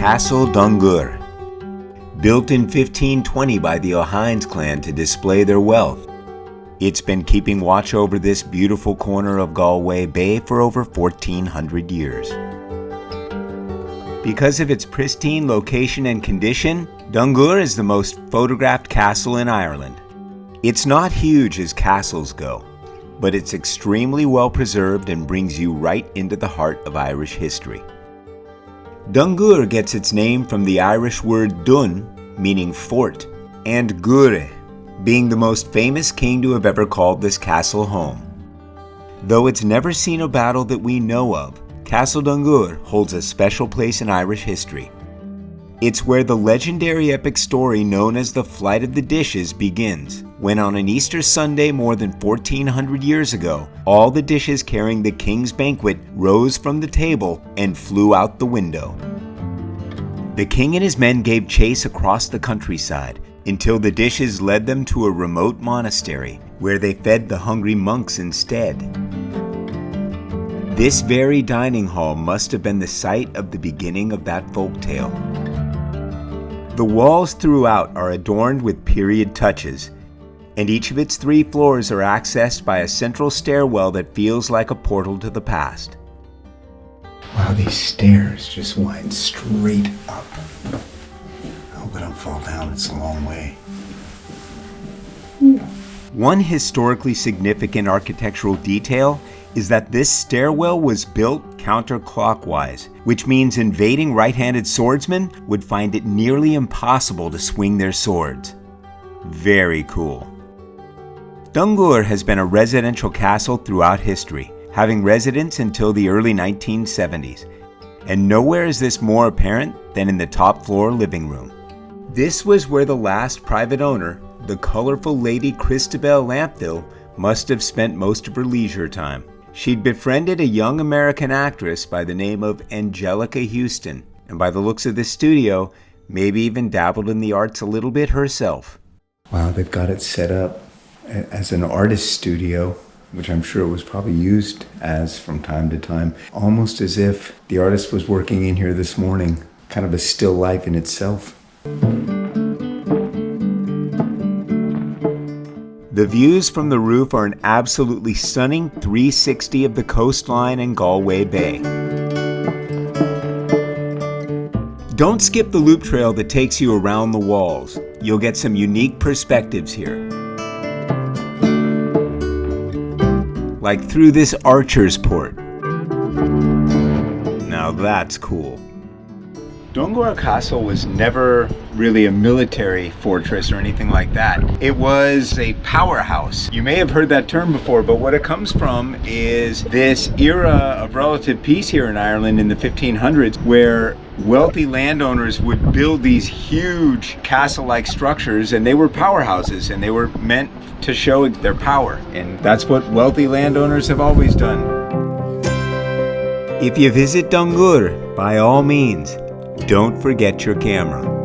Castle Dungur. Built in 1520 by the O'Hynes clan to display their wealth, it's been keeping watch over this beautiful corner of Galway Bay for over 1,400 years. Because of its pristine location and condition, Dungur is the most photographed castle in Ireland. It's not huge as castles go, but it's extremely well preserved and brings you right into the heart of Irish history. Dungur gets its name from the Irish word dun, meaning fort, and gure, being the most famous king to have ever called this castle home. Though it's never seen a battle that we know of, Castle Dungur holds a special place in Irish history. It's where the legendary epic story known as the Flight of the Dishes begins, when on an Easter Sunday more than 1,400 years ago, all the dishes carrying the king's banquet rose from the table and flew out the window. The king and his men gave chase across the countryside until the dishes led them to a remote monastery, where they fed the hungry monks instead. This very dining hall must have been the site of the beginning of that folktale. The walls throughout are adorned with period touches, and each of its 3 floors are accessed by a central stairwell that feels like a portal to the past. Wow, these stairs just wind straight up. I hope I don't fall down, it's a long way. One historically significant architectural detail is that this stairwell was built counterclockwise, which means invading right-handed swordsmen would find it nearly impossible to swing their swords. Very cool. Dungur has been a residential castle throughout history, having residents until the early 1970s, and nowhere is this more apparent than in the top floor living room. This was where the last private owner, the colorful Lady Christabel Lampthill, must have spent most of her leisure time. She'd befriended a young American actress by the name of Angelica Houston, and by the looks of this studio, maybe even dabbled in the arts a little bit herself. Wow, they've got it set up as an artist studio, which I'm sure it was probably used as from time to time, almost as if the artist was working in here this morning, kind of a still life in itself. The views from the roof are an absolutely stunning 360 of the coastline and Galway Bay. Don't skip the loop trail that takes you around the walls. You'll get some unique perspectives here. Like through this archer's port. Now that's cool. Dungur Castle was never really a military fortress or anything like that. It was a powerhouse. You may have heard that term before, but what it comes from is this era of relative peace here in Ireland in the 1500s, where wealthy landowners would build these huge castle-like structures, and they were powerhouses, and they were meant to show their power. And that's what wealthy landowners have always done. If you visit Dungur, by all means, don't forget your camera.